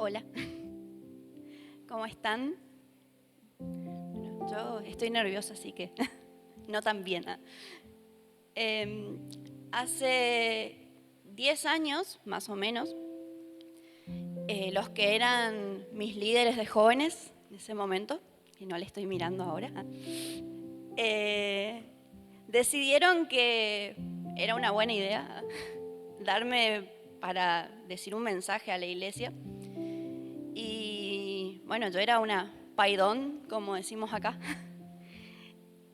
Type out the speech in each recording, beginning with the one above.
Hola, ¿cómo están? Bueno, yo estoy nerviosa, así que no tan bien. Hace 10 años, más o menos, los que eran mis líderes de jóvenes en ese momento, que no le estoy mirando ahora, decidieron que era una buena idea darme para decir un mensaje a la iglesia. Y bueno, yo era una paidón, como decimos acá.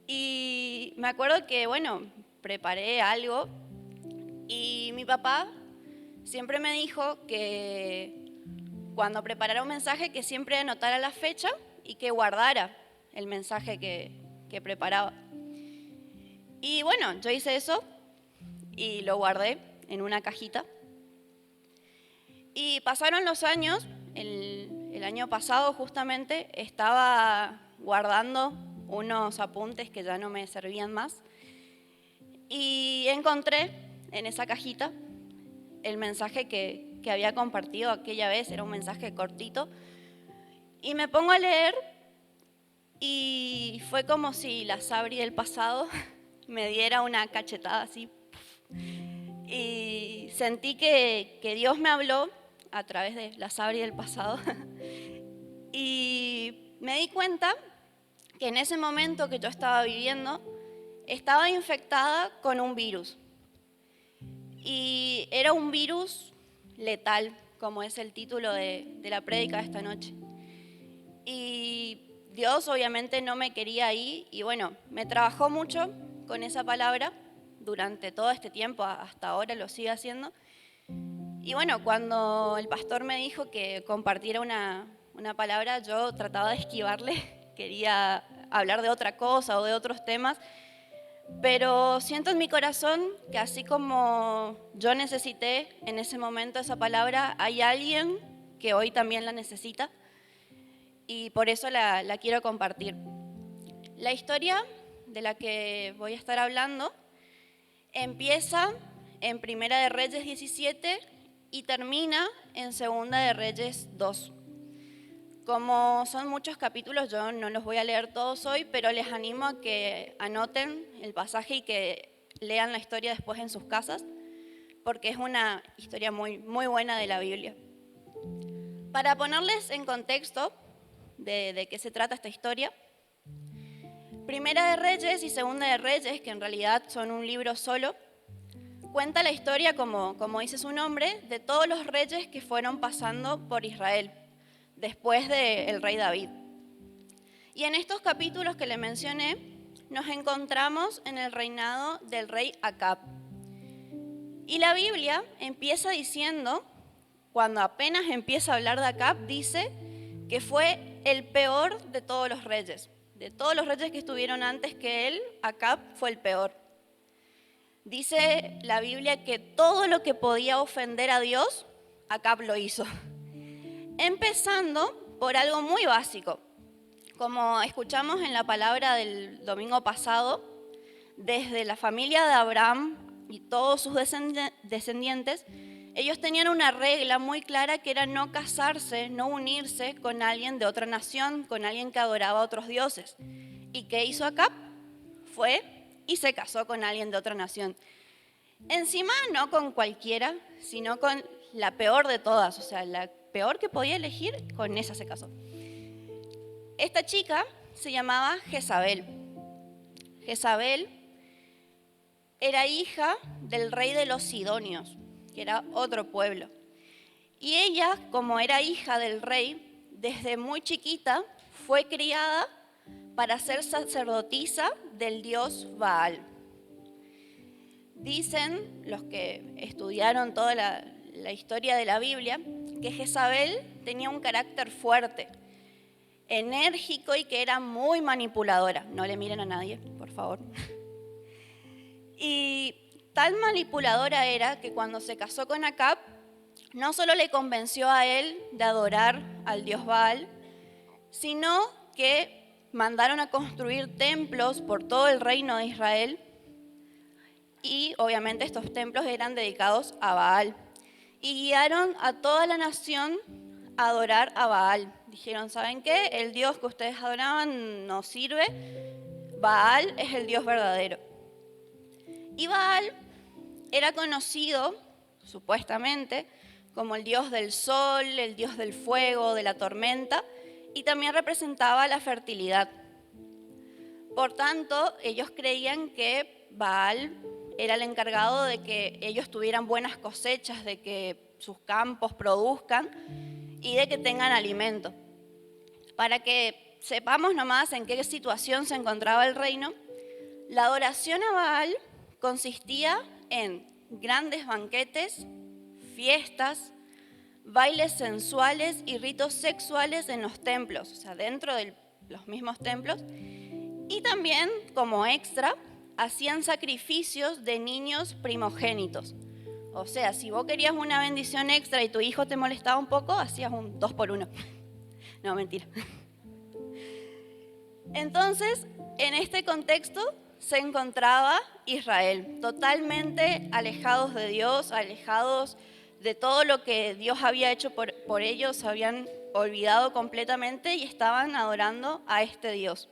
Y me acuerdo que, bueno, preparé algo y mi papá siempre me dijo que cuando preparara un mensaje que siempre anotara la fecha y que guardara el mensaje que preparaba. Y bueno, yo hice eso y lo guardé en una cajita. Y pasaron los años, el año pasado justamente estaba guardando unos apuntes que ya no me servían más y encontré en esa cajita el mensaje que había compartido aquella vez, era un mensaje cortito, y me pongo a leer y fue como si la Sabri del pasado me diera una cachetada así. Y sentí que Dios me habló a través de la Sabri del pasado. Y me di cuenta que en ese momento que yo estaba viviendo, estaba infectada con un virus. Y era un virus letal, como es el título de la prédica de esta noche. Y Dios obviamente no me quería ahí y bueno, me trabajó mucho con esa palabra durante todo este tiempo, hasta ahora lo sigue haciendo. Y bueno, cuando el pastor me dijo que compartiera una palabra, yo trataba de esquivarle, quería hablar de otra cosa o de otros temas, pero siento en mi corazón que así como yo necesité en ese momento esa palabra, hay alguien que hoy también la necesita y por eso la quiero compartir. La historia de la que voy a estar hablando empieza en Primera de Reyes 17 y termina en Segunda de Reyes 2. Como son muchos capítulos, yo no los voy a leer todos hoy, pero les animo a que anoten el pasaje y que lean la historia después en sus casas, porque es una historia muy, muy buena de la Biblia. Para ponerles en contexto de qué se trata esta historia, Primera de Reyes y Segunda de Reyes, que en realidad son un libro solo, cuenta la historia, como dice su nombre, de todos los reyes que fueron pasando por Israel después del rey David. Y en estos capítulos que le mencioné, nos encontramos en el reinado del rey Acab. Y la Biblia empieza diciendo, cuando apenas empieza a hablar de Acab, dice que fue el peor de todos los reyes. De todos los reyes que estuvieron antes que él, Acab fue el peor. Dice la Biblia que todo lo que podía ofender a Dios, Acab lo hizo. Empezando por algo muy básico. Como escuchamos en la palabra del domingo pasado, desde la familia de Abraham y todos sus descendientes, ellos tenían una regla muy clara que era no casarse, no unirse con alguien de otra nación, con alguien que adoraba a otros dioses. ¿Y qué hizo Acab? Fue y se casó con alguien de otra nación. Encima no con cualquiera, sino con la peor de todas, o sea, la peor que podía elegir, con esa se casó. Esta chica se llamaba Jezabel. Jezabel era hija del rey de los Sidonios, que era otro pueblo. Y ella, como era hija del rey, desde muy chiquita fue criada para ser sacerdotisa del dios Baal. Dicen los que estudiaron toda la historia de la Biblia que Jezabel tenía un carácter fuerte, enérgico y que era muy manipuladora. No le miren a nadie, por favor. Y tan manipuladora era que cuando se casó con Acab, no solo le convenció a él de adorar al dios Baal, sino que mandaron a construir templos por todo el reino de Israel y obviamente estos templos eran dedicados a Baal y guiaron a toda la nación a adorar a Baal. Dijeron, ¿saben qué? El Dios que ustedes adoraban no sirve, Baal es el Dios verdadero. Y Baal era conocido, supuestamente, como el Dios del sol, el Dios del fuego, de la tormenta, y también representaba la fertilidad. Por tanto, ellos creían que Baal era el encargado de que ellos tuvieran buenas cosechas, de que sus campos produzcan y de que tengan alimento. Para que sepamos nomás en qué situación se encontraba el reino, la adoración a Baal consistía en grandes banquetes, fiestas, bailes sensuales y ritos sexuales en los templos, o sea, dentro de los mismos templos. Y también, como extra, hacían sacrificios de niños primogénitos. O sea, si vos querías una bendición extra y tu hijo te molestaba un poco, hacías un 2 por 1. No, mentira. Entonces, en este contexto se encontraba Israel, totalmente alejados de Dios, alejados de todo lo que Dios había hecho por ellos, se habían olvidado completamente y estaban adorando a este Dios.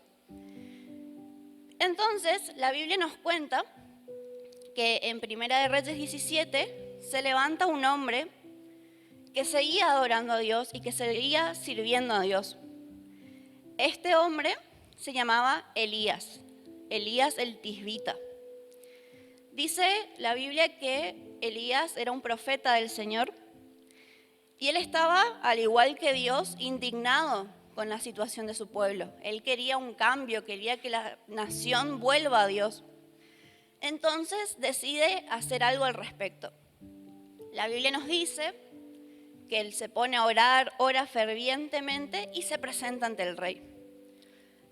Entonces, la Biblia nos cuenta que en Primera de Reyes 17 se levanta un hombre que seguía adorando a Dios y que seguía sirviendo a Dios. Este hombre se llamaba Elías el Tisbita. Dice la Biblia que Elías era un profeta del Señor y él estaba, al igual que Dios, indignado con la situación de su pueblo. Él quería un cambio, quería que la nación vuelva a Dios. Entonces decide hacer algo al respecto. La Biblia nos dice que él se pone a orar, ora fervientemente y se presenta ante el rey.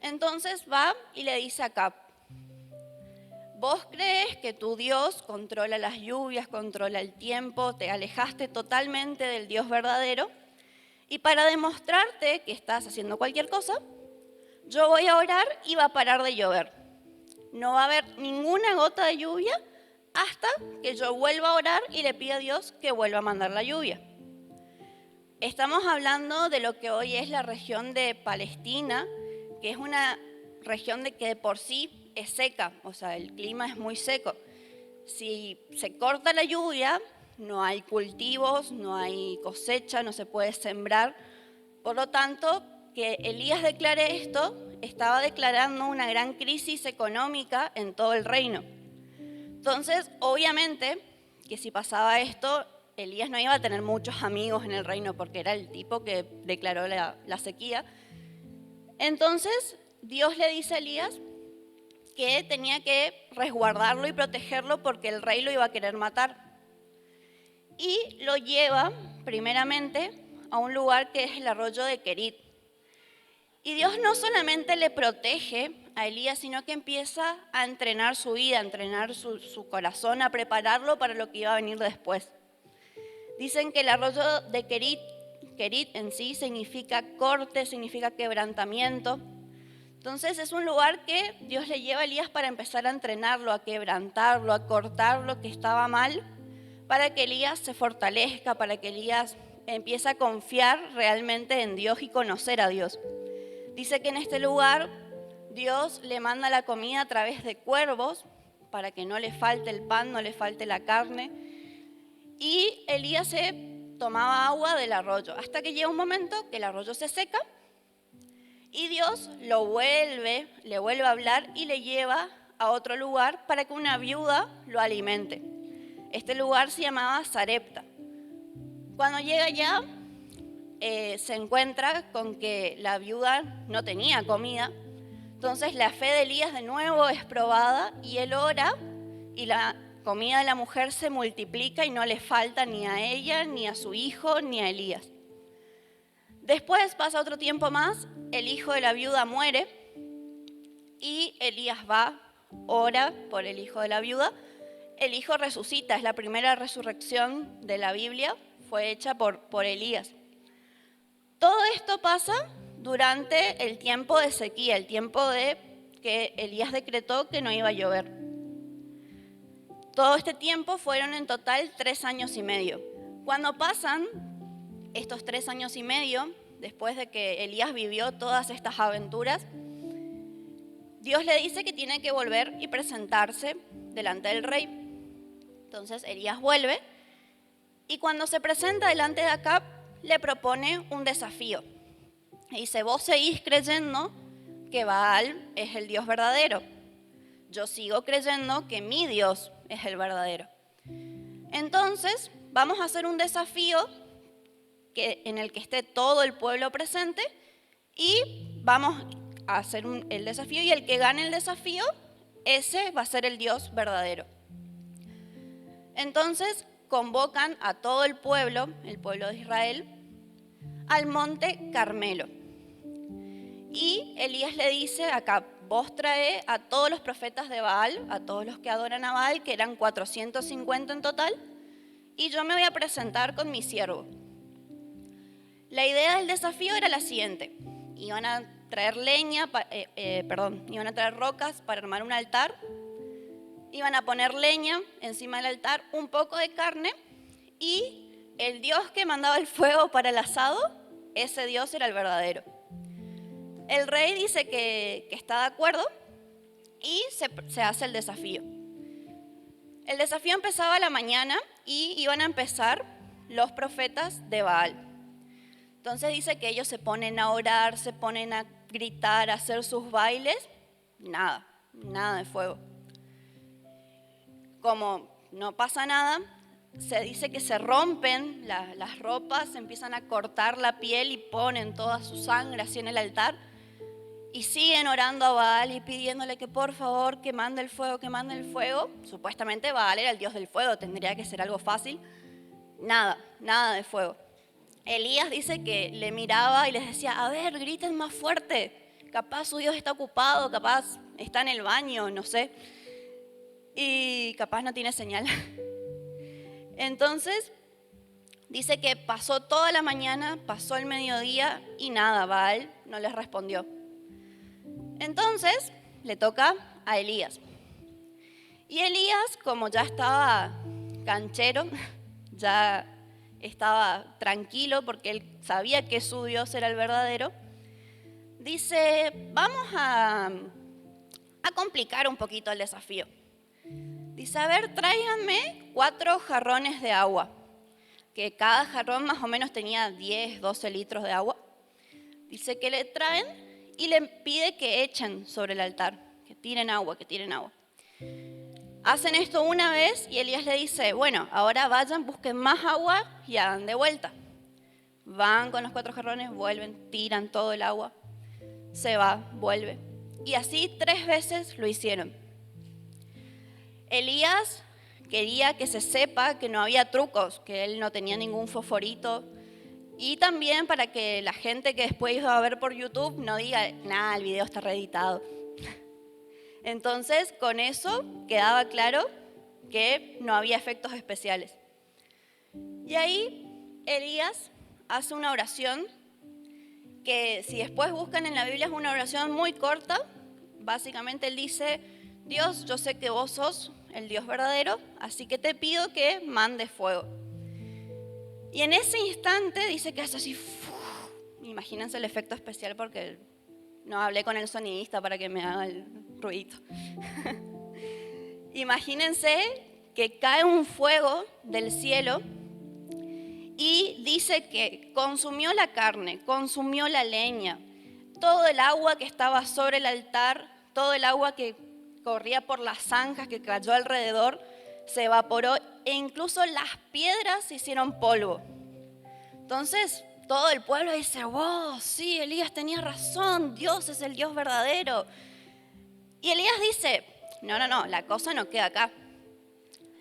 Entonces va y le dice a Acab, vos crees que tu Dios controla las lluvias, controla el tiempo, te alejaste totalmente del Dios verdadero y para demostrarte que estás haciendo cualquier cosa, yo voy a orar y va a parar de llover. No va a haber ninguna gota de lluvia hasta que yo vuelva a orar y le pida a Dios que vuelva a mandar la lluvia. Estamos hablando de lo que hoy es la región de Palestina, que es una región que de por sí es seca, o sea, el clima es muy seco. Si se corta la lluvia, no hay cultivos, no hay cosecha, no se puede sembrar. Por lo tanto, que Elías declare esto, estaba declarando una gran crisis económica en todo el reino. Entonces, obviamente, que si pasaba esto, Elías no iba a tener muchos amigos en el reino porque era el tipo que declaró la sequía. Entonces, Dios le dice a Elías que tenía que resguardarlo y protegerlo porque el rey lo iba a querer matar. Y lo lleva, primeramente, a un lugar que es el arroyo de Querit. Y Dios no solamente le protege a Elías, sino que empieza a entrenar su vida, a entrenar su corazón, a prepararlo para lo que iba a venir después. Dicen que el arroyo de Querit en sí significa corte, significa quebrantamiento. Entonces es un lugar que Dios le lleva a Elías para empezar a entrenarlo, a quebrantarlo, a cortar lo que estaba mal, para que Elías se fortalezca, para que Elías empiece a confiar realmente en Dios y conocer a Dios. Dice que en este lugar Dios le manda la comida a través de cuervos para que no le falte el pan, no le falte la carne. Y Elías se tomaba agua del arroyo, hasta que llega un momento que el arroyo se seca y Dios le vuelve a hablar y le lleva a otro lugar para que una viuda lo alimente. Este lugar se llamaba Sarepta. Cuando llega allá, se encuentra con que la viuda no tenía comida. Entonces la fe de Elías de nuevo es probada y él ora y la comida de la mujer se multiplica y no le falta ni a ella, ni a su hijo, ni a Elías. Después pasa otro tiempo más, el hijo de la viuda muere y Elías va, ora por el hijo de la viuda. El hijo resucita, es la primera resurrección de la Biblia, fue hecha por Elías. Todo esto pasa durante el tiempo de sequía, el tiempo de que Elías decretó que no iba a llover. Todo este tiempo fueron en total 3 años y medio. Cuando pasan estos 3 años y medio, después de que Elías vivió todas estas aventuras, Dios le dice que tiene que volver y presentarse delante del rey. Entonces Elías vuelve y cuando se presenta delante de Acab, le propone un desafío. Y dice, vos seguís creyendo que Baal es el Dios verdadero. Yo sigo creyendo que mi Dios es el verdadero. Entonces, vamos a hacer un desafío en el que esté todo el pueblo presente y vamos a hacer el desafío y el que gane el desafío, ese va a ser el Dios verdadero. Entonces, convocan a todo el pueblo de Israel, al monte Carmelo. Y Elías le dice acá, vos trae a todos los profetas de Baal, a todos los que adoran a Baal, que eran 450 en total, y yo me voy a presentar con mi siervo. La idea del desafío era la siguiente, iban a traer iban a traer rocas para armar un altar, iban a poner leña encima del altar, un poco de carne, y el Dios que mandaba el fuego para el asado, ese Dios era el verdadero. El rey dice que está de acuerdo y se hace el desafío. El desafío empezaba a la mañana y iban a empezar los profetas de Baal. Entonces dice que ellos se ponen a orar, se ponen a gritar, a hacer sus bailes. Nada de fuego. Como no pasa nada, se dice que se rompen las ropas, se empiezan a cortar la piel y ponen toda su sangre así en el altar. Y siguen orando a Baal y pidiéndole que por favor que mande el fuego, que mande el fuego. Supuestamente Baal era el dios del fuego, tendría que ser algo fácil. Nada de fuego. Elías dice que le miraba y les decía, a ver, griten más fuerte. Capaz su Dios está ocupado, capaz está en el baño, no sé. Y capaz no tiene señal. Entonces, dice que pasó toda la mañana, pasó el mediodía y nada, Baal no les respondió. Entonces, le toca a Elías. Y Elías, como ya estaba canchero, ya estaba tranquilo porque él sabía que su Dios era el verdadero, dice, vamos a complicar un poquito el desafío. Dice, a ver, tráiganme 4 jarrones de agua, que cada jarrón más o menos tenía 10, 12 litros de agua. Dice que le traen y le pide que echen sobre el altar, que tiren agua, que tiren agua. Hacen esto una vez y Elías le dice, bueno, ahora vayan, busquen más agua y hagan de vuelta. Van con los 4 jarrones, vuelven, tiran todo el agua, se va, vuelve. Y así 3 veces lo hicieron. Elías quería que se sepa que no había trucos, que él no tenía ningún fosforito. Y también para que la gente que después iba a ver por YouTube no diga, nada, el video está reeditado. Entonces, con eso quedaba claro que no había efectos especiales. Y ahí Elías hace una oración que si después buscan en la Biblia es una oración muy corta. Básicamente él dice, Dios, yo sé que vos sos el Dios verdadero, así que te pido que mandes fuego. Y en ese instante dice que hace así, imagínense el efecto especial porque no hablé con el sonidista para que me haga el ruidito. Imagínense que cae un fuego del cielo y dice que consumió la carne, consumió la leña, todo el agua que estaba sobre el altar, todo el agua que corría por las zanjas que cayó alrededor, se evaporó e incluso las piedras se hicieron polvo. Entonces todo el pueblo dice, wow, sí, Elías tenía razón, Dios es el Dios verdadero. Y Elías dice, no, la cosa no queda acá.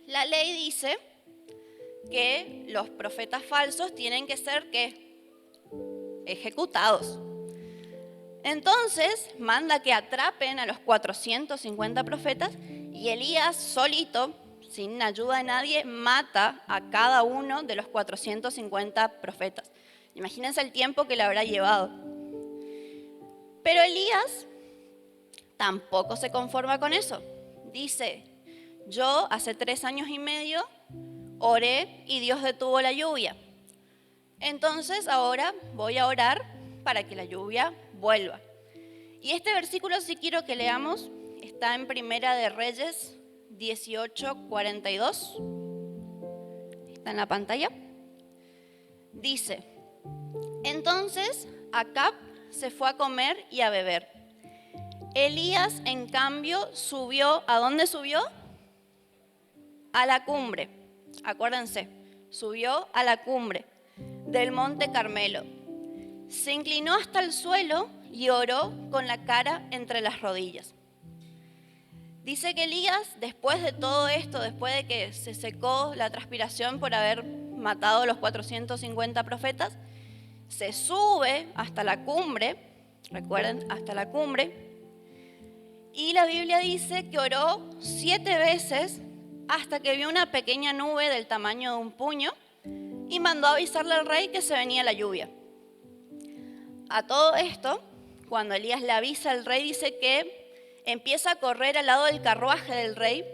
La ley dice que los profetas falsos tienen que ser, ¿qué? Ejecutados. Entonces manda que atrapen a los 450 profetas y Elías solito, sin ayuda de nadie, mata a cada uno de los 450 profetas. Imagínense el tiempo que le habrá llevado. Pero Elías tampoco se conforma con eso. Dice, yo hace 3 años y medio oré y Dios detuvo la lluvia. Entonces ahora voy a orar para que la lluvia vuelva. Y este versículo, si quiero que leamos, está en Primera de Reyes 18:42. Está en la pantalla. Dice: entonces Acab se fue a comer y a beber. Elías, en cambio, subió. ¿A dónde subió? A la cumbre. Acuérdense, subió a la cumbre del monte Carmelo. Se inclinó hasta el suelo y oró con la cara entre las rodillas. Dice que Elías, después de todo esto, después de que se secó la transpiración por haber matado a los 450 profetas, se sube hasta la cumbre, recuerden, hasta la cumbre, y la Biblia dice que oró 7 veces hasta que vio una pequeña nube del tamaño de un puño y mandó a avisarle al rey que se venía la lluvia. A todo esto, cuando Elías le avisa al rey, dice que empieza a correr al lado del carruaje del rey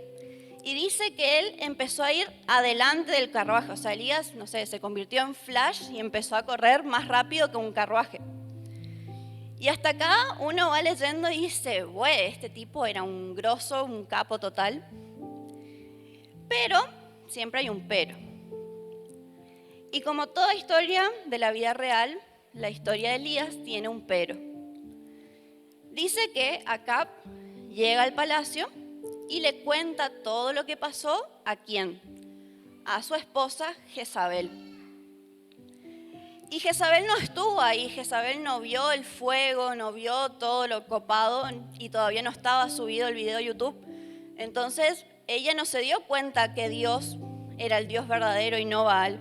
y dice que él empezó a ir adelante del carruaje. O sea, Elías, no sé, se convirtió en Flash y empezó a correr más rápido que un carruaje. Y hasta acá uno va leyendo y dice, güey, este tipo era un grosso, un capo total. Pero, siempre hay un pero. Y como toda historia de la vida real, la historia de Elías tiene un pero. Dice que Acab llega al palacio y le cuenta todo lo que pasó. ¿A quién? A su esposa Jezabel. Y Jezabel no estuvo ahí, Jezabel no vio el fuego, no vio todo lo copado y todavía no estaba subido el video a YouTube. Entonces ella no se dio cuenta que Dios era el Dios verdadero y no Baal.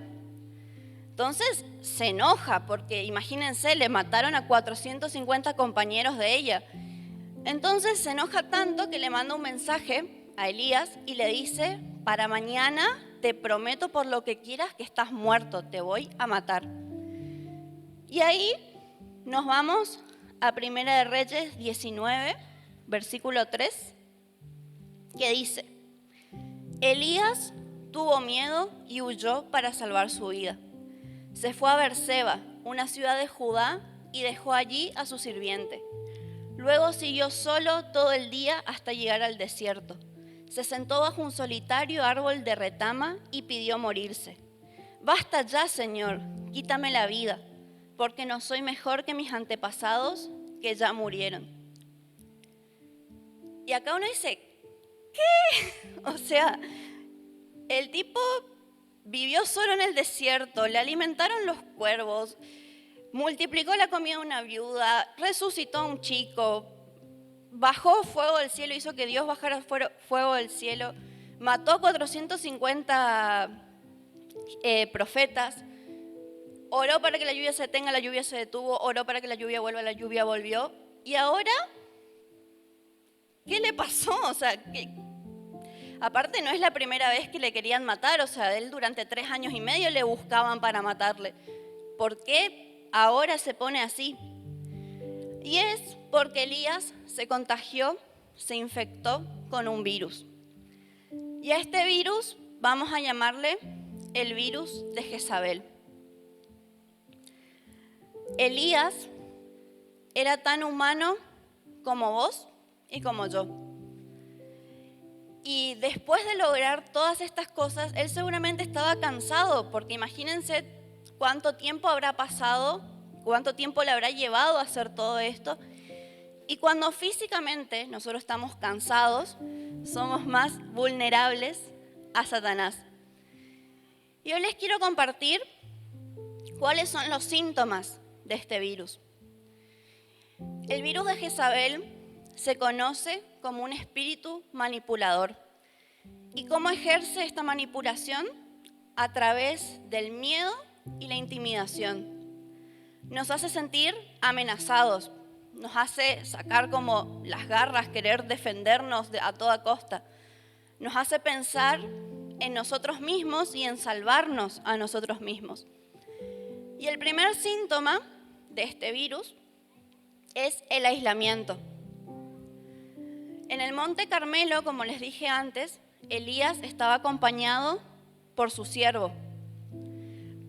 Entonces se enoja porque imagínense, le mataron a 450 compañeros de ella. Entonces se enoja tanto que le manda un mensaje a Elías y le dice, para mañana te prometo por lo que quieras que estás muerto, te voy a matar. Y ahí nos vamos a Primera de Reyes 19, versículo 3, que dice, Elías tuvo miedo y huyó para salvar su vida. Se fue a Berseba, una ciudad de Judá, y dejó allí a su sirviente. Luego siguió solo todo el día hasta llegar al desierto. Se sentó bajo un solitario árbol de retama y pidió morirse. Basta ya, Señor, quítame la vida, porque no soy mejor que mis antepasados que ya murieron. Y acá uno dice, ¿qué? O sea, el tipo vivió solo en el desierto, le alimentaron los cuervos, multiplicó la comida de una viuda, resucitó a un chico, bajó fuego del cielo, hizo que Dios bajara fuego del cielo, mató a 450 profetas, oró para que la lluvia se detenga, la lluvia se detuvo, oró para que la lluvia vuelva, la lluvia volvió. Y ahora, ¿qué le pasó? O sea, aparte no es la primera vez que le querían matar, o sea, él durante 3 años y medio le buscaban para matarle. ¿Por qué ahora se pone así? Y es porque Elías se contagió, se infectó con un virus. Y a este virus vamos a llamarle el virus de Jezabel. Elías era tan humano como vos y como yo. Y después de lograr todas estas cosas, él seguramente estaba cansado, porque imagínense cuánto tiempo habrá pasado, cuánto tiempo le habrá llevado a hacer todo esto. Y cuando físicamente nosotros estamos cansados, somos más vulnerables a Satanás. Y hoy les quiero compartir cuáles son los síntomas de este virus. El virus de Jezabel se conoce como un espíritu manipulador. ¿Y cómo ejerce esta manipulación? A través del miedo y la intimidación. Nos hace sentir amenazados, nos hace sacar como las garras, querer defendernos a toda costa. Nos hace pensar en nosotros mismos y en salvarnos a nosotros mismos. Y el primer síntoma de este virus es el aislamiento. En el monte Carmelo, como les dije antes, Elías estaba acompañado por su siervo.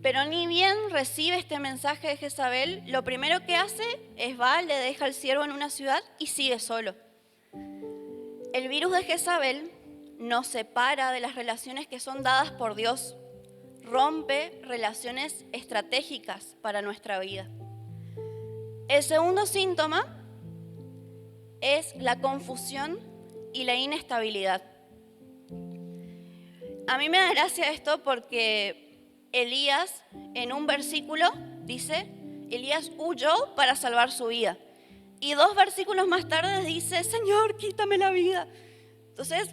Pero ni bien recibe este mensaje de Jezabel, lo primero que hace es va, le deja al siervo en una ciudad y sigue solo. El virus de Jezabel nos separa de las relaciones que son dadas por Dios, rompe relaciones estratégicas para nuestra vida. El segundo síntoma es la confusión y la inestabilidad. A mí me da gracia esto porque Elías, en un versículo, dice, Elías huyó para salvar su vida. Y 2 versículos más tarde dice, Señor, quítame la vida. Entonces,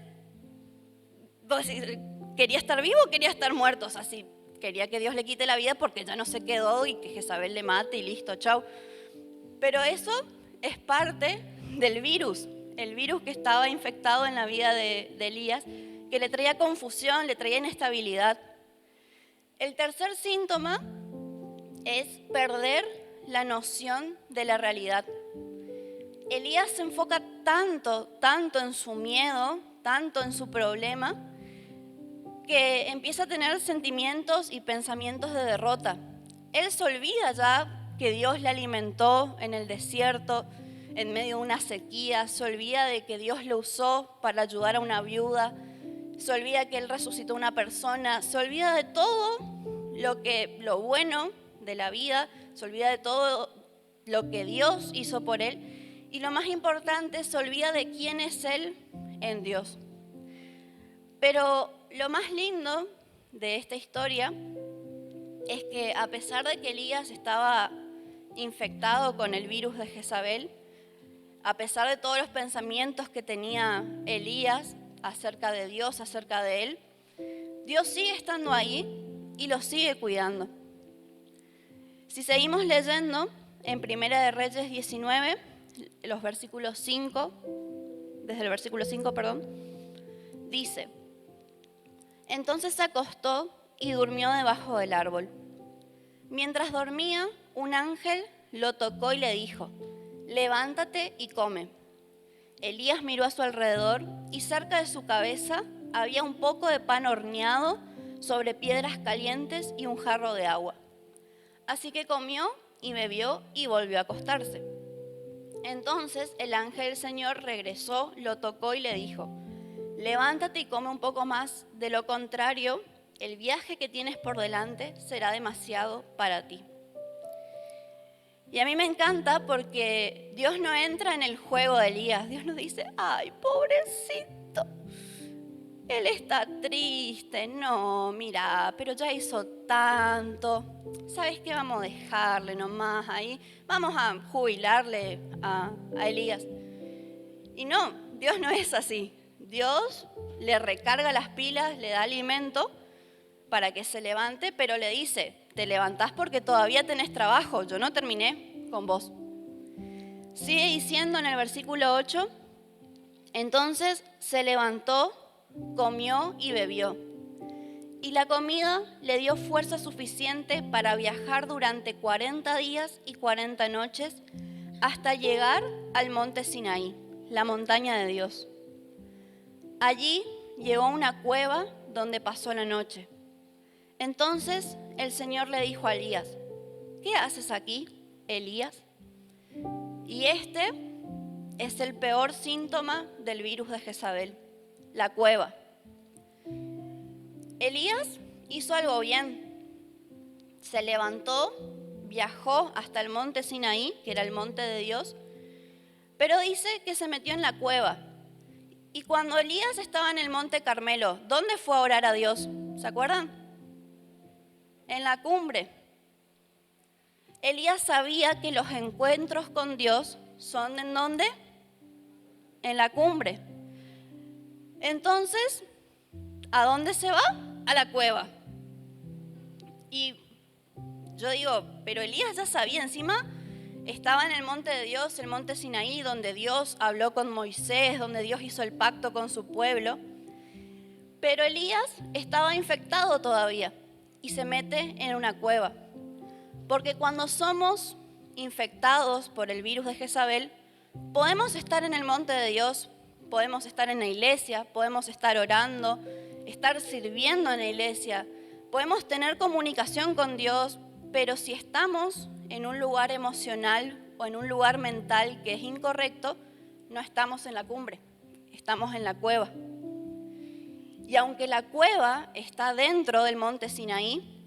¿quería estar vivo o quería estar muerto? O sea, sí, quería que Dios le quite la vida porque ya no se quedó y que Jezabel le mate y listo, chau. Pero eso es parte del virus, el virus que estaba infectado en la vida de Elías, que le traía confusión, le traía inestabilidad. El tercer síntoma es perder la noción de la realidad. Elías se enfoca tanto en su miedo, tanto en su problema, que empieza a tener sentimientos y pensamientos de derrota. Él se olvida ya que Dios le alimentó en el desierto, en medio de una sequía, se olvida de que Dios lo usó para ayudar a una viuda, se olvida que Él resucitó a una persona, se olvida de todo lo bueno de la vida, se olvida de todo lo que Dios hizo por Él. Y lo más importante, se olvida de quién es Él en Dios. Pero lo más lindo de esta historia es que a pesar de que Elías estaba infectado con el virus de Jezabel, a pesar de todos los pensamientos que tenía Elías acerca de Dios, acerca de él, Dios sigue estando ahí y lo sigue cuidando. Si seguimos leyendo en Primera de Reyes 19, los versículos 5, desde el versículo 5, dice: Entonces se acostó y durmió debajo del árbol. Mientras dormía, un ángel lo tocó y le dijo: Levántate y come. Elías miró a su alrededor y cerca de su cabeza había un poco de pan horneado sobre piedras calientes y un jarro de agua. Así que comió y bebió y volvió a acostarse. Entonces el ángel del Señor regresó, lo tocó y le dijo: Levántate y come un poco más, de lo contrario, el viaje que tienes por delante será demasiado para ti. Y a mí me encanta porque Dios no entra en el juego de Elías. Dios nos dice: ay, pobrecito, él está triste. No, mira, pero ya hizo tanto. ¿Sabes qué? Vamos a dejarle nomás ahí. Vamos a jubilarle a Elías. Y no, Dios no es así. Dios le recarga las pilas, le da alimento para que se levante, pero le dice: te levantás porque todavía tenés trabajo, yo no terminé con vos. Sigue diciendo en el versículo 8, entonces se levantó, comió y bebió. Y la comida le dio fuerza suficiente para viajar durante 40 días y 40 noches hasta llegar al monte Sinaí, la montaña de Dios. Allí llegó a una cueva donde pasó la noche. Entonces el Señor le dijo a Elías: ¿qué haces aquí, Elías? Y este es el peor síntoma del virus de Jezabel, la cueva. Elías hizo algo bien. Se levantó, viajó hasta el monte Sinaí, que era el monte de Dios, pero dice que se metió en la cueva. Y cuando Elías estaba en el monte Carmelo, ¿dónde fue a orar a Dios? ¿Se acuerdan? En la cumbre. Elías sabía que los encuentros con Dios son ¿en dónde? En la cumbre. Entonces, ¿a dónde se va? A la cueva. Y yo digo, pero Elías ya sabía, encima estaba en el monte de Dios, el monte Sinaí, donde Dios habló con Moisés, donde Dios hizo el pacto con su pueblo. Pero Elías estaba infectado todavía y se mete en una cueva. Porque cuando somos infectados por el virus de Jezabel, podemos estar en el monte de Dios, podemos estar en la iglesia, podemos estar orando, estar sirviendo en la iglesia, Podemos tener comunicación con Dios, pero si estamos en un lugar emocional o en un lugar mental que es incorrecto, no estamos en la cumbre, estamos en la cueva. Y aunque la cueva está dentro del monte Sinaí,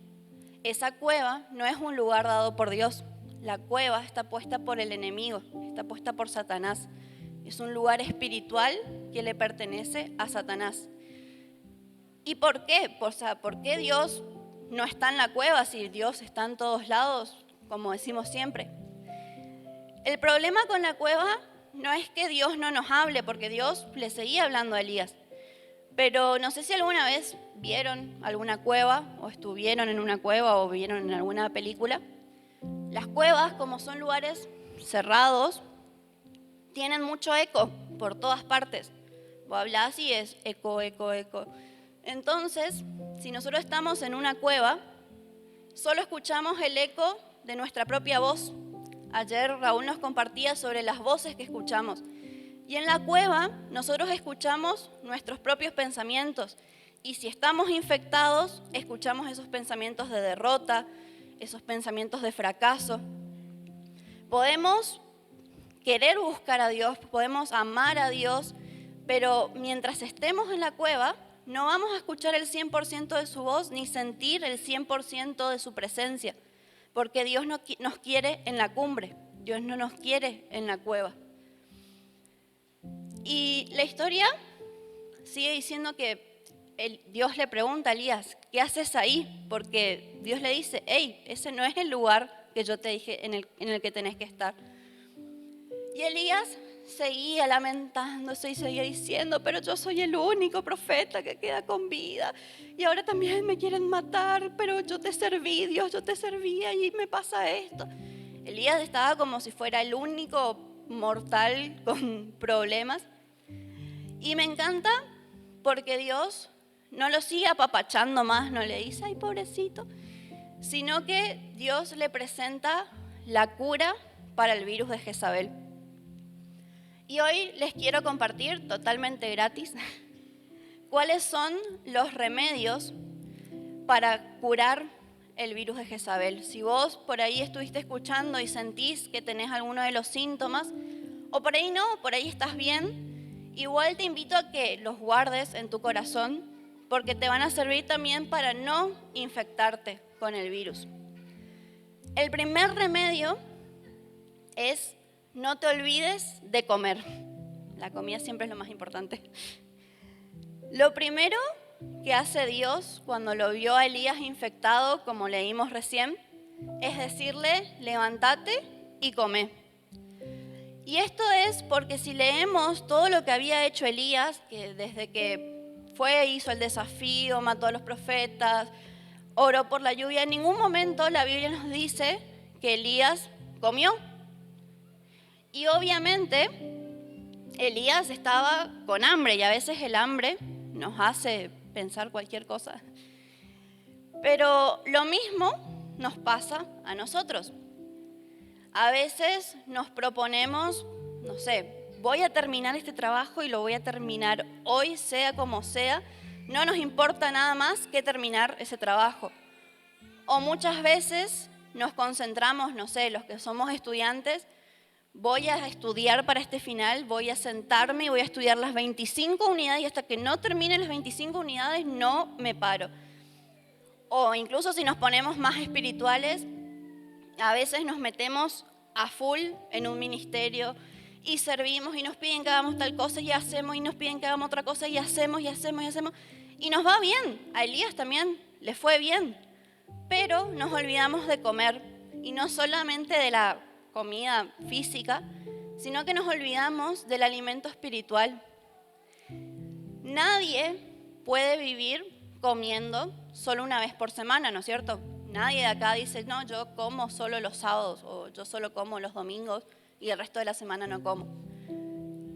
esa cueva no es un lugar dado por Dios. La cueva está puesta por el enemigo, está puesta por Satanás. Es un lugar espiritual que le pertenece a Satanás. ¿Y por qué? ¿Por qué Dios no está en la cueva si Dios está en todos lados, como decimos siempre? El problema con la cueva no es que Dios no nos hable, porque Dios le seguía hablando a Elías. Pero no sé si alguna vez vieron alguna cueva, o estuvieron en una cueva, o vieron en alguna película. Las cuevas, como son lugares cerrados, tienen mucho eco por todas partes. Vos hablás y es eco, eco, eco. Entonces, si nosotros estamos en una cueva, solo escuchamos el eco de nuestra propia voz. Ayer Raúl nos compartía sobre las voces que escuchamos. Y en la cueva nosotros escuchamos nuestros propios pensamientos. Y si estamos infectados, escuchamos esos pensamientos de derrota, esos pensamientos de fracaso. Podemos querer buscar a Dios, podemos amar a Dios, pero mientras estemos en la cueva, no vamos a escuchar el 100% de su voz ni sentir el 100% de su presencia, porque Dios nos quiere en la cumbre, Dios no nos quiere en la cueva. Y la historia sigue diciendo que Dios le pregunta a Elías, ¿qué haces ahí? Porque Dios le dice, hey, ese no es el lugar que yo te dije en el que tenés que estar. Y Elías seguía lamentándose y seguía diciendo, pero yo soy el único profeta que queda con vida. Y ahora también me quieren matar, pero yo te serví, Dios, yo te servía y me pasa esto. Elías estaba como si fuera el único mortal con problemas. Y me encanta porque Dios no lo sigue apapachando más, no le dice, ay, pobrecito, sino que Dios le presenta la cura para el virus de Jezabel. Y hoy les quiero compartir totalmente gratis cuáles son los remedios para curar el virus de Jezabel. Si vos por ahí estuviste escuchando y sentís que tenés alguno de los síntomas, o por ahí no, por ahí estás bien, igual te invito a que los guardes en tu corazón porque te van a servir también para no infectarte con el virus. El primer remedio es no te olvides de comer. La comida siempre es lo más importante. Lo primero que hace Dios cuando lo vio a Elías infectado, como leímos recién, es decirle, levántate y come. Y esto es porque si leemos todo lo que había hecho Elías, que desde que fue, hizo el desafío, mató a los profetas, oró por la lluvia, en ningún momento la Biblia nos dice que Elías comió. Y obviamente Elías estaba con hambre y a veces el hambre nos hace pensar cualquier cosa. Pero lo mismo nos pasa a nosotros. A veces nos proponemos, no sé, voy a terminar este trabajo y lo voy a terminar hoy, sea como sea. No nos importa nada más que terminar ese trabajo. O muchas veces nos concentramos, no sé, los que somos estudiantes, voy a estudiar para este final, voy a sentarme y voy a estudiar las 25 unidades y hasta que no terminen las 25 unidades no me paro. O incluso si nos ponemos más espirituales, a veces nos metemos a full en un ministerio y servimos y nos piden que hagamos tal cosa y hacemos y nos piden que hagamos otra cosa y hacemos y hacemos y hacemos. Y nos va bien, a Elías también le fue bien, pero nos olvidamos de comer y no solamente de la comida física, sino que nos olvidamos del alimento espiritual. Nadie puede vivir comiendo solo una vez por semana, ¿no es cierto? Nadie de acá dice, no, yo como solo los sábados o yo solo como los domingos y el resto de la semana no como.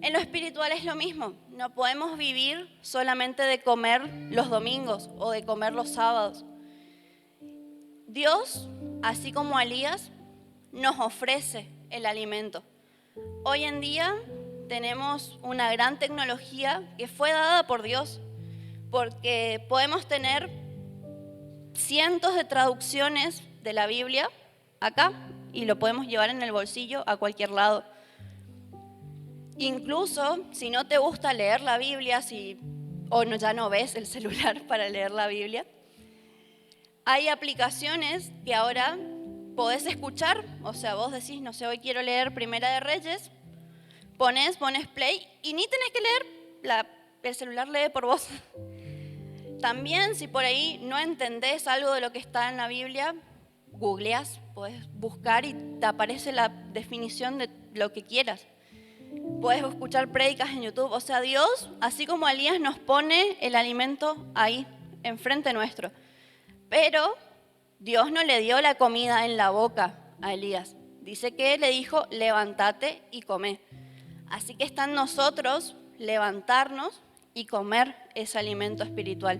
En lo espiritual es lo mismo, no podemos vivir solamente de comer los domingos o de comer los sábados. Dios, así como a Elías, nos ofrece el alimento. Hoy en día tenemos una gran tecnología que fue dada por Dios, porque podemos tener cientos de traducciones de la Biblia acá y lo podemos llevar en el bolsillo a cualquier lado. Incluso si no te gusta leer la Biblia, ya no ves el celular para leer la Biblia, hay aplicaciones que ahora podés escuchar. O sea, vos decís, no sé, hoy quiero leer Primera de Reyes, pones play y ni tenés que leer, el celular lee por vos. También, si por ahí no entendés algo de lo que está en la Biblia, googleás, podés buscar y te aparece la definición de lo que quieras. Podés escuchar prédicas en YouTube. O sea, Dios, así como Elías, nos pone el alimento ahí, enfrente nuestro. Pero Dios no le dio la comida en la boca a Elías. Dice que le dijo, levántate y come. Así que está en nosotros levantarnos y comer ese alimento espiritual.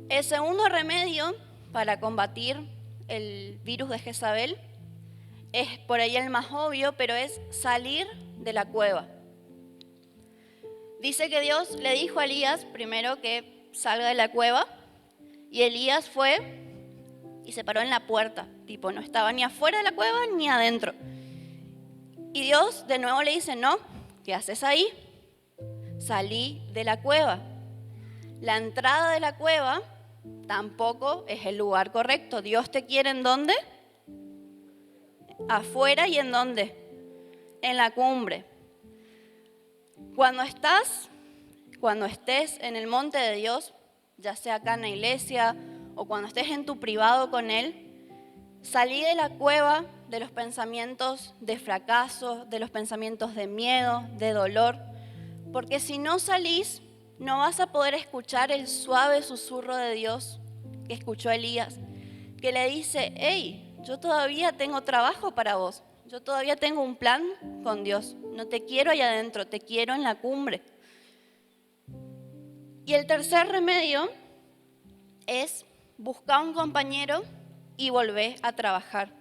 El segundo remedio para combatir el virus de Jezabel es por ahí el más obvio, pero es salir de la cueva. Dice que Dios le dijo a Elías primero que salga de la cueva y Elías fue y se paró en la puerta, tipo no estaba ni afuera de la cueva ni adentro. Y Dios de nuevo le dice, no, ¿qué haces ahí? Salí de la cueva. La entrada de la cueva tampoco es el lugar correcto. Dios te quiere ¿en dónde? Afuera. ¿Y en dónde? En la cumbre. Cuando estés en el monte de Dios, ya sea acá en la iglesia o cuando estés en tu privado con Él, salí de la cueva de los pensamientos de fracaso, de los pensamientos de miedo, de dolor, porque si no salís, no vas a poder escuchar el suave susurro de Dios que escuchó Elías, que le dice, hey, yo todavía tengo trabajo para vos, yo todavía tengo un plan con Dios, no te quiero allá adentro, te quiero en la cumbre. Y el tercer remedio es buscar un compañero y volver a trabajar.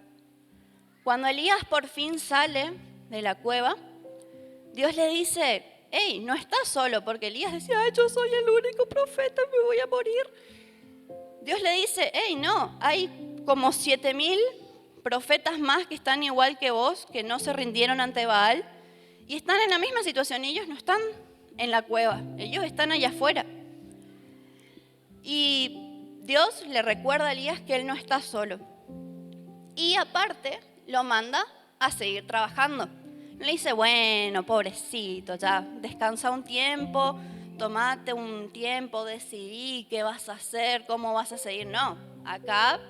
Cuando Elías por fin sale de la cueva, Dios le dice, hey, no estás solo, porque Elías decía, ay, yo soy el único profeta, me voy a morir. Dios le dice, hey, no, hay como 7,000 profetas más que están igual que vos, que no se rindieron ante Baal, y están en la misma situación, y ellos no están en la cueva, ellos están allá afuera. Y Dios le recuerda a Elías que él no está solo. Y aparte, lo manda a seguir trabajando. Le dice, bueno, pobrecito, ya descansa un tiempo, tomate un tiempo, decidí qué vas a hacer, cómo vas a seguir. No, acá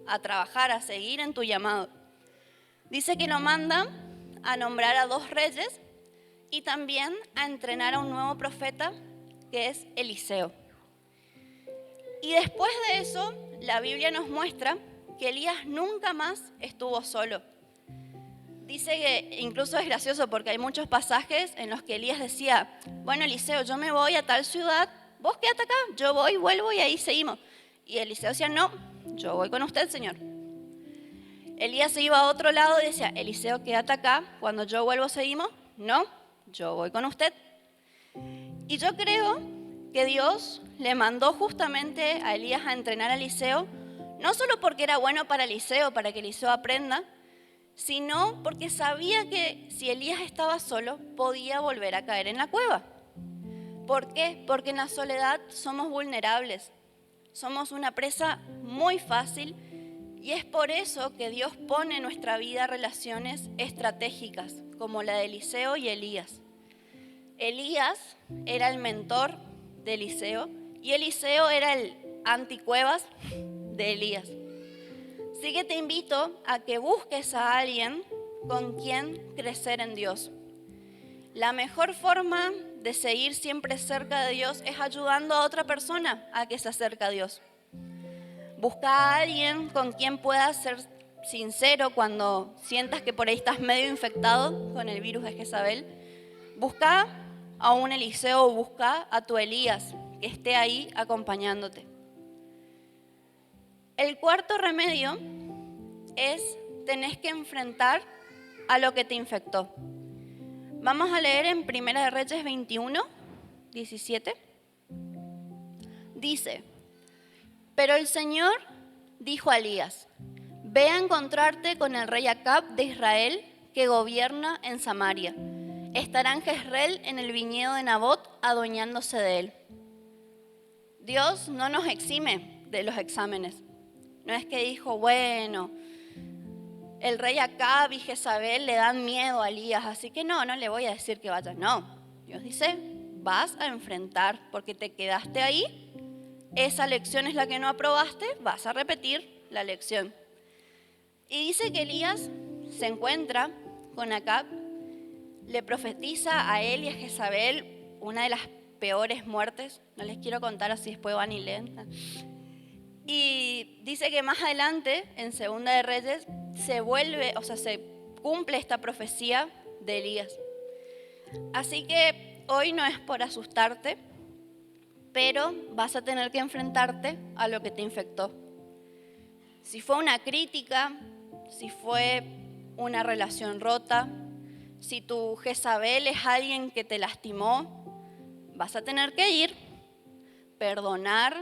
a trabajar, a seguir en tu llamado. Dice que lo manda a nombrar a 2 reyes y también a entrenar a un nuevo profeta que es Eliseo. Y después de eso, la Biblia nos muestra que Elías nunca más estuvo solo. Dice que incluso es gracioso porque hay muchos pasajes en los que Elías decía, bueno, Eliseo, yo me voy a tal ciudad, vos quédate acá, yo voy, vuelvo y ahí seguimos. Y Eliseo decía, no, yo voy con usted, Señor. Elías se iba a otro lado y decía, Eliseo, quédate acá, cuando yo vuelvo seguimos. No, yo voy con usted. Y yo creo que Dios le mandó justamente a Elías a entrenar a Eliseo, no solo porque era bueno para Eliseo, para que Eliseo aprenda, sino porque sabía que si Elías estaba solo, podía volver a caer en la cueva. ¿Por qué? Porque en la soledad somos vulnerables, somos una presa muy fácil y es por eso que Dios pone en nuestra vida relaciones estratégicas como la de Eliseo y Elías. Elías era el mentor de Eliseo y Eliseo era el anticuevas de Elías. Así que te invito a que busques a alguien con quien crecer en Dios. La mejor forma de seguir siempre cerca de Dios es ayudando a otra persona a que se acerque a Dios. Busca a alguien con quien puedas ser sincero cuando sientas que por ahí estás medio infectado con el virus de Jezabel. Busca a un Eliseo o busca a tu Elías que esté ahí acompañándote. El cuarto remedio es tenés que enfrentar a lo que te infectó. Vamos a leer en Primera de Reyes 21, 17. Dice, Pero el Señor dijo a Elías: ve a encontrarte con el rey Acab de Israel, que gobierna en Samaria. Estará en Jezreel, en el viñedo de Nabot, adueñándose de él. Dios no nos exime de los exámenes. No es que dijo, bueno, el rey Acab y Jezabel le dan miedo a Elías, así que no le voy a decir que vaya. No, Dios dice, vas a enfrentar, porque te quedaste ahí, esa lección es la que no aprobaste, vas a repetir la lección. Y dice que Elías se encuentra con Acab, le profetiza a él y a Jezabel una de las peores muertes. No les quiero contar, así después van y leen. Y dice que más adelante, en Segunda de Reyes, se cumple esta profecía de Elías. Así que hoy no es por asustarte, pero vas a tener que enfrentarte a lo que te infectó. Si fue una crítica, si fue una relación rota, si tu Jezabel es alguien que te lastimó, vas a tener que ir, perdonar,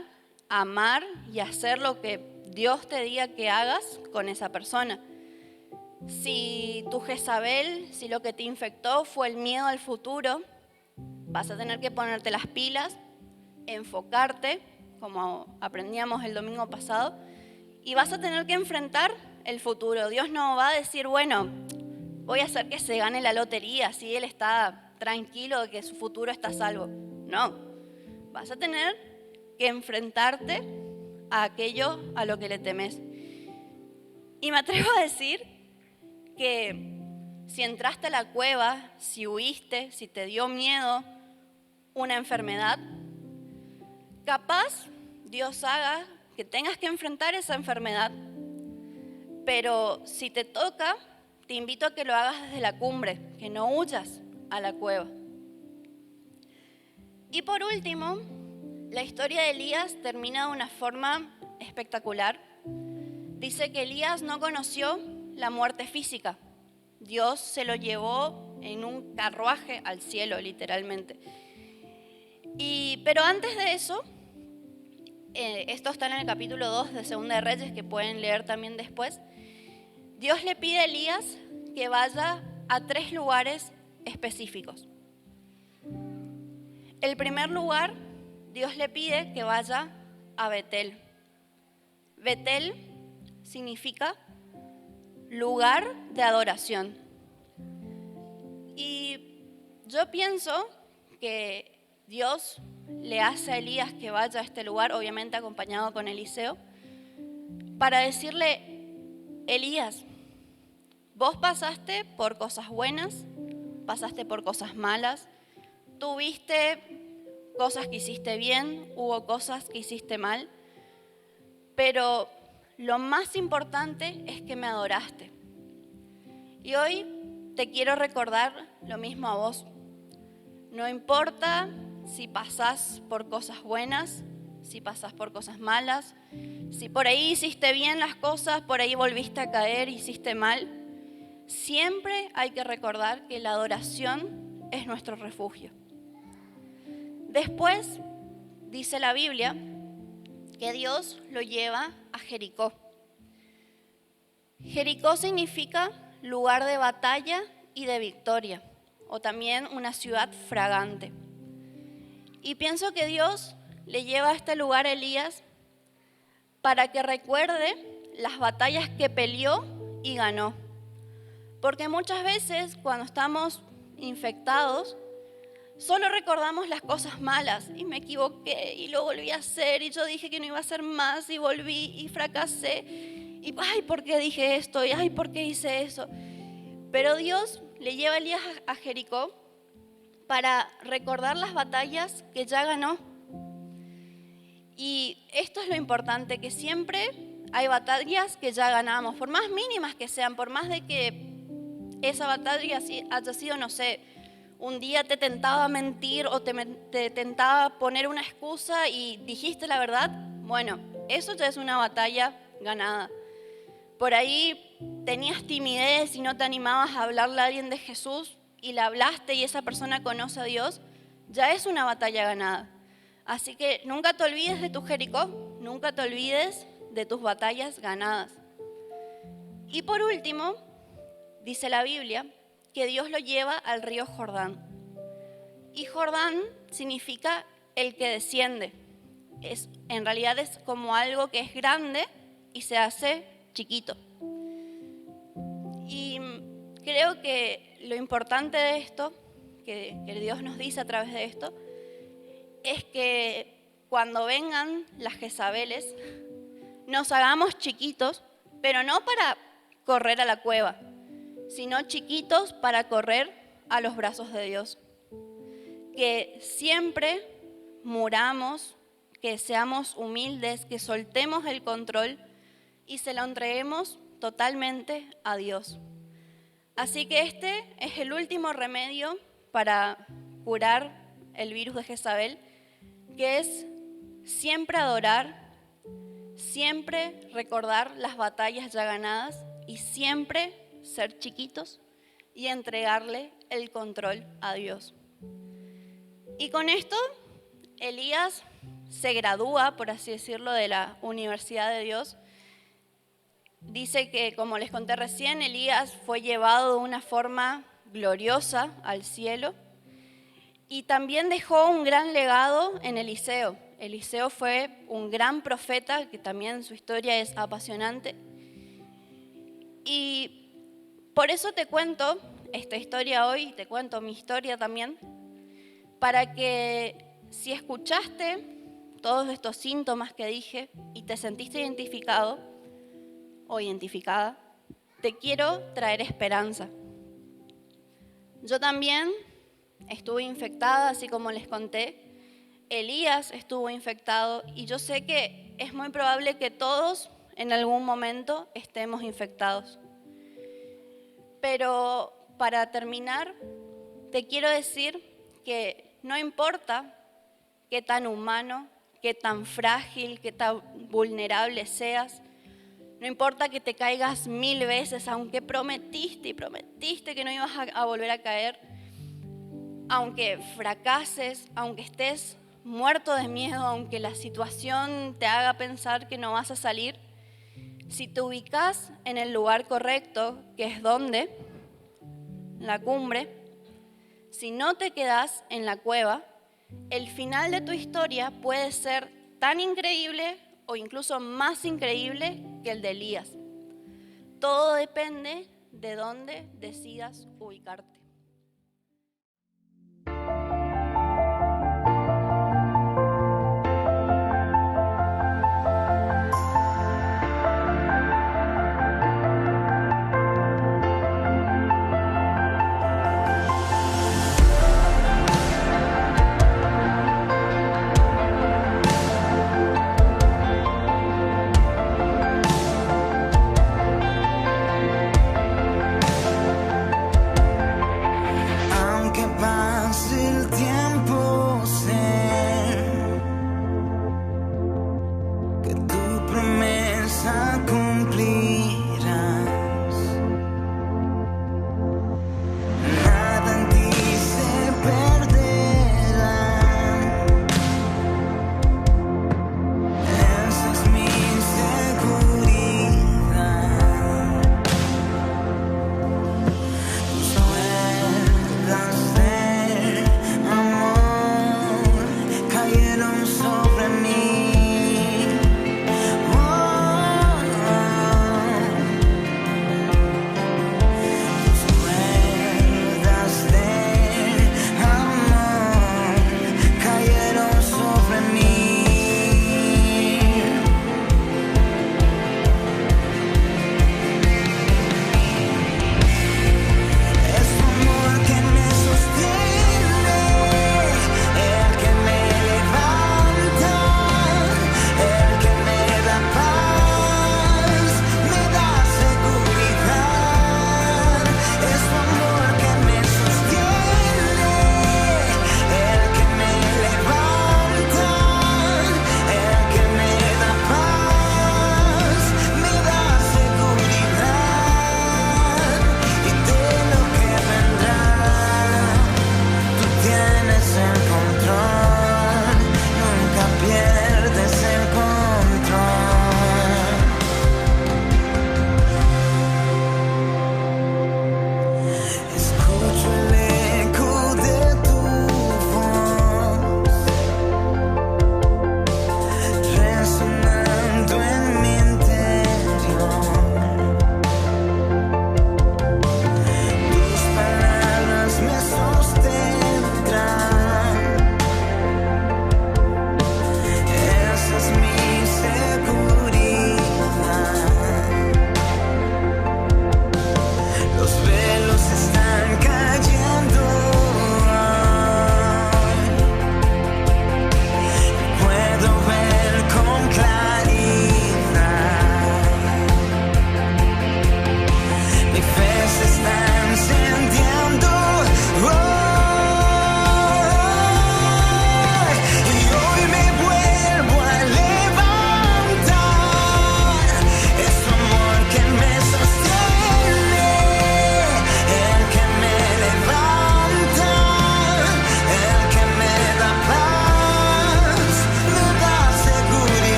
amar y hacer lo que Dios te diga que hagas con esa persona. Si tu Jezabel, si lo que te infectó fue el miedo al futuro, vas a tener que ponerte las pilas, enfocarte, como aprendíamos el domingo pasado, y vas a tener que enfrentar el futuro. Dios no va a decir, bueno, voy a hacer que se gane la lotería, así él está tranquilo de que su futuro está a salvo. No, vas a tener que enfrentarte a aquello a lo que le temes. Y me atrevo a decir que si entraste a la cueva, si huiste, si te dio miedo una enfermedad, capaz Dios haga que tengas que enfrentar esa enfermedad. Pero si te toca, te invito a que lo hagas desde la cumbre, que no huyas a la cueva. Y por último, la historia de Elías termina de una forma espectacular. Dice que Elías no conoció la muerte física. Dios se lo llevó en un carruaje al cielo, literalmente. Pero antes de eso, esto está en el capítulo 2 de Segunda de Reyes, que pueden leer también después. Dios le pide a Elías que vaya a 3 lugares específicos. El primer lugar, Dios le pide que vaya a Betel. Betel significa lugar de adoración. Y yo pienso que Dios le hace a Elías que vaya a este lugar, obviamente acompañado con Eliseo, para decirle, Elías, vos pasaste por cosas buenas, pasaste por cosas malas, tuviste cosas que hiciste bien, hubo cosas que hiciste mal, pero lo más importante es que me adoraste. Y hoy te quiero recordar lo mismo a vos. No importa si pasás por cosas buenas, si pasás por cosas malas, si por ahí hiciste bien las cosas, por ahí volviste a caer, hiciste mal. Siempre hay que recordar que la adoración es nuestro refugio. Después, dice la Biblia, que Dios lo lleva a Jericó. Jericó significa lugar de batalla y de victoria, o también una ciudad fragante. Y pienso que Dios le lleva a este lugar a Elías para que recuerde las batallas que peleó y ganó. Porque muchas veces cuando estamos infectados, solo recordamos las cosas malas, y me equivoqué y lo volví a hacer, y yo dije que no iba a hacer más y volví y fracasé, y ay, ¿por qué dije esto? Y ay, ¿por qué hice eso? Pero Dios le lleva a Elías a Jericó para recordar las batallas que ya ganó. Y esto es lo importante, que siempre hay batallas que ya ganamos, por más mínimas que sean, por más de que esa batalla haya sido, no sé, un día te tentaba mentir o te tentaba poner una excusa y dijiste la verdad, bueno, eso ya es una batalla ganada. Por ahí tenías timidez y no te animabas a hablarle a alguien de Jesús y le hablaste y esa persona conoce a Dios, ya es una batalla ganada. Así que nunca te olvides de tu Jericó, nunca te olvides de tus batallas ganadas. Y por último, dice la Biblia que Dios lo lleva al río Jordán. Y Jordán significa el que desciende. En realidad es como algo que es grande y se hace chiquito. Y creo que lo importante de esto, que Dios nos dice a través de esto, es que cuando vengan las Jezabeles, nos hagamos chiquitos, pero no para correr a la cueva, sino chiquitos para correr a los brazos de Dios. Que siempre muramos, que seamos humildes, que soltemos el control y se lo entreguemos totalmente a Dios. Así que este es el último remedio para curar el virus de Jezabel, que es siempre adorar, siempre recordar las batallas ya ganadas y siempre ser chiquitos y entregarle el control a Dios. Y con esto, Elías se gradúa, por así decirlo, de la Universidad de Dios. Dice que, como les conté recién, Elías fue llevado de una forma gloriosa al cielo y también dejó un gran legado en Eliseo. Eliseo fue un gran profeta, que también su historia es apasionante. Y por eso te cuento esta historia hoy, te cuento mi historia también, para que si escuchaste todos estos síntomas que dije y te sentiste identificado o identificada, te quiero traer esperanza. Yo también estuve infectada, así como les conté. Elías estuvo infectado y yo sé que es muy probable que todos en algún momento estemos infectados. Pero para terminar, te quiero decir que no importa qué tan humano, qué tan frágil, qué tan vulnerable seas, no importa que te caigas 1000 veces, aunque prometiste y prometiste que no ibas a volver a caer, aunque fracases, aunque estés muerto de miedo, aunque la situación te haga pensar que no vas a salir, si te ubicas en el lugar correcto, que es donde, la cumbre, si no te quedas en la cueva, el final de tu historia puede ser tan increíble o incluso más increíble que el de Elías. Todo depende de dónde decidas ubicarte. Complete.